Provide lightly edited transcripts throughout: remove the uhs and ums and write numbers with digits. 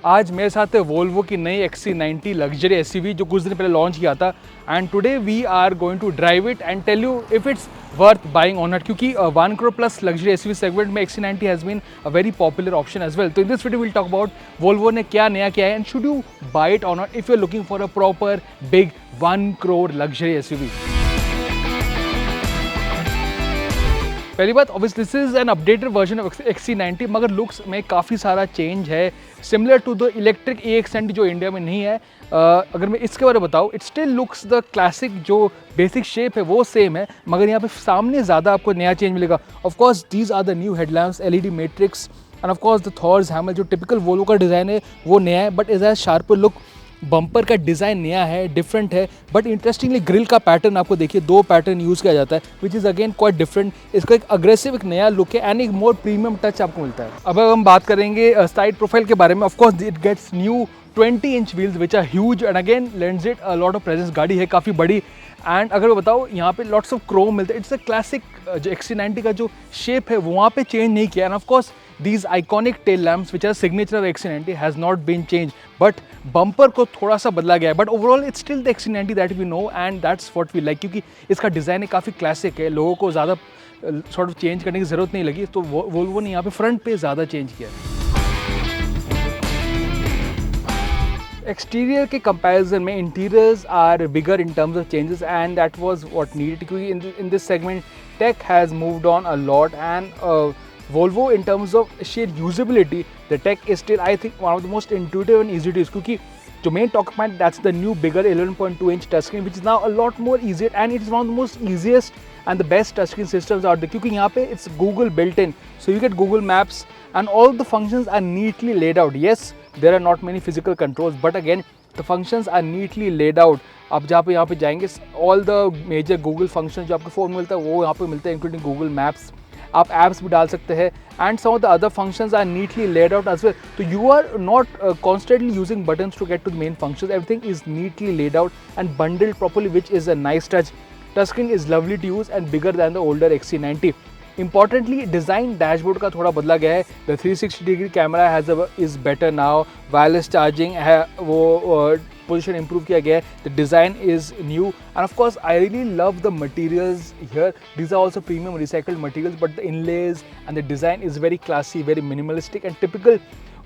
आज मेरे साथ है वोल्वो की नई XC90 लग्जरी एसयूवी जो कुछ दिन पहले लॉन्च किया था and today we are going to drive it and tell you if it's worth buying on it क्योंकि 1 crore plus luxury SUV segment में XC90 has been a very popular option as well. तो in this video will talk about Volvo ने क्या नया किया है and should you buy it on it if you are looking for a proper big 1 crore luxury SUV. पहली बात obviously this is an updated version of XC90 मगर looks में काफ़ी सारा चेंज है similar to the electric EX90 जो India में नहीं है. अगर मैं इसके बारे में बताऊँ it still looks the classic जो बेसिक शेप है वो सेम है मगर यहाँ पे सामने ज़्यादा आपको नया चेंज मिलेगा. Of course these are the new headlamps LED matrix and of course the Thor's hammer जो टिपिकल वोल्वो का डिज़ाइन है वो नया है but is as sharper look. Bumper का डिज़ाइन नया है डिफरेंट है बट इंटरेस्टिंगली ग्रिल का पैटर्न आपको देखिए 2 पैटर्न यूज़ किया जाता है which is again quite different. इसका एक अग्रेसिव एक नया लुक है एंड एक मोर प्रीमियम टच आपको मिलता है. अब हम बात करेंगे साइड प्रोफाइल के बारे में. Of course it gets new 20-inch wheels which are huge and again lends it a lot of presence. गाड़ी है काफ़ी बड़ी एंड अगर मैं बताऊँ यहाँ पे लॉट्स ऑफ क्रोम मिलते हैं. इट्स अ क्लासिक जो XC90 का जो शेप है वो वहाँ पे चेंज नहीं किया and of course these iconic tail lamps which are signature of XC90 has not been changed but bumper को थोड़ा सा बदला गया है but overall it's still the XC90 that we know and that's what we like क्योंकि इसका design काफ़ी classic है. लोगों को ज़्यादा सॉर्ट ऑफ चेंज करने की ज़रूरत नहीं लगी तो वोल्वो ने यहाँ पे फ्रंट पे ज़्यादा चेंज किया है. एक्सटीरियर के कंपैरिजन में interiors are bigger in terms of changes and that was what needed क्योंकि in this segment tech has moved on a lot and Volvo in terms of sheer usability, the tech is still I think one of the most intuitive and easy to use क्योंकि जो main talk point that's the new bigger 11.2-inch touchscreen which is now a lot more easier and it is one of the most easiest and the best touchscreen systems out there क्योंकि यहाँ पे it's Google built in so you get Google Maps and all the functions are neatly laid out. Yes, there are not many physical controls but again the functions are neatly laid out. आप जहाँ पे यहाँ पे जाएंगे all the major Google functions जो आपको phone में मिलता है वो यहाँ पे मिलता है including Google Maps. आप एप्स भी डाल सकते हैं and some of the other functions are neatly laid out as well. तो you are not constantly using buttons to get to the main functions. Everything is neatly laid out and bundled properly which is a nice touch. Touch screen is lovely to use and bigger than the older XC90. Importantly design dashboard का थोड़ा बदला गया है. The 360-degree camera has is better now. Wireless charging है वो position improve किया गया है. The design is new and of course I really love the materials here. These are also premium recycled materials but the inlays and the design is very classy very minimalistic and typical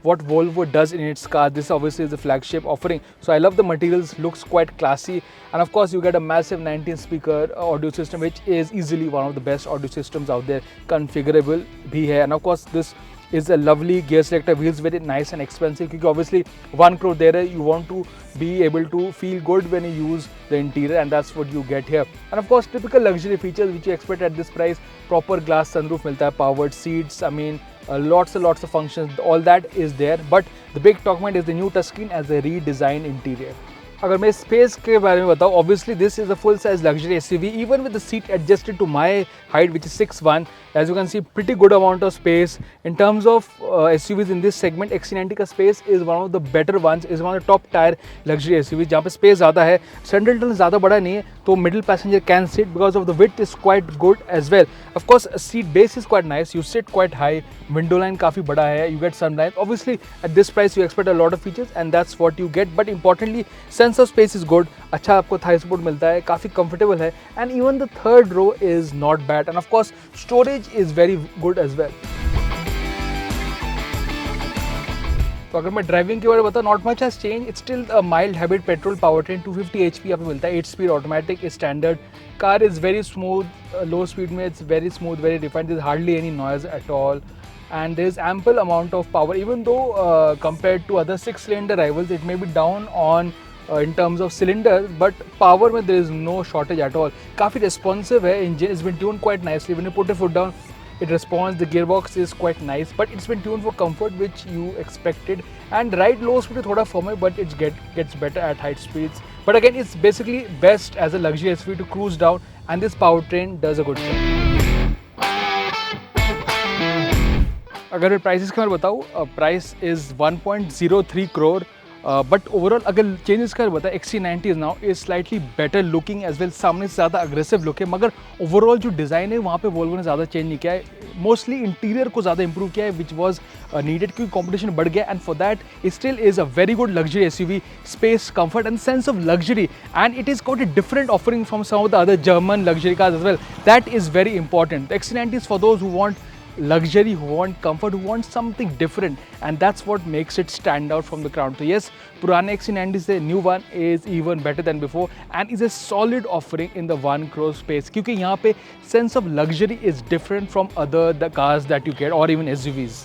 what Volvo does in its car. This obviously is the flagship offering. So I love the materials, looks quite classy and of course you get a massive 19 speaker audio system which is easily one of the best audio systems out there. Configurable bhi hai and of course this is a lovely gear selector. Wheels very nice and expensive because obviously 1 crore there you want to be able to feel good when you use the interior and that's what you get here. And of course typical luxury features which you expect at this price. Proper glass sunroof milta hai, powered seats, I mean lots and lots of functions, all that is there but the big talk point is the new touchscreen as a redesigned interior. अगर मैं space के बारे में बताऊँ obviously this is a full size luxury SUV even with the seat adjusted to my height which is 6'1". As you can see pretty good amount of space in terms of SUVs in this segment. XC90 का space is one of the better ones, is one of the top tier luxury SUV जहाँ पे space ज़्यादा है. Central tunnel ज़्यादा बड़ा नहीं है तो middle passenger can sit because of the width is quite good as well. Of course seat base is quite nice, you sit quite high, window line काफ़ी बड़ा है, you get sunlight. Obviously at this price you expect a lot of features and that's what you get but importantly sense of space is good. अच्छा आपको thigh support मिलता है, काफ़ी comfortable है and even the third row is not bad and of course storage is very good as well. तो अगर मैं driving के बारे में बताऊँ not much has change. It's still a mild hybrid petrol power train. 250 HP आपको मिलता है. 8 speed automatic standard. Car is very smooth, low speed में it's very smooth very defined. There is hardly any noise at all and there is ample amount of power even though compared to other 6-cylinder rivals it may be down on in terms of cylinder but power में there is no shortage at all. काफ़ी responsive है. engine has been tuned quite nicely. when you put a foot down it responds. the gearbox is quite nice but it's been tuned for comfort which you expected and right low speed थोड़ा firm है but it gets better at high speeds but again it's basically best as a luxury SUV to cruise down and this powertrain does a good job. अगर मैं prices के बारे में बताऊँ price is 1.03 crore. But overall अगर changes का बताए, XC90 is now is slightly better looking as well, सामने से ज़्यादा अग्रेसिव लुक है, मगर ओवरऑल जो डिज़ाइन है वहाँ पे वोल्वो ने ज़्यादा चेंज नहीं किया है, मोस्टली इंटीरियर को ज़्यादा इंप्रूव किया है, विच वॉज नीडेड क्योंकि कॉम्पिटिशन बढ़ गया, and for that it still is a very good luxury SUV, space, comfort and sense of luxury, and it is got a different offering from some of the other German luxury cars as well. That is very important. The XC90 is for those who want luxury, who want comfort, who want something different, and that's what makes it stand out from the crowd. So yes, purane XC90, the new one is even better than before and is a solid offering in the 1 crore space, क्योंकि यहाँ पे sense of luxury is different from other the cars that you get or even SUVs.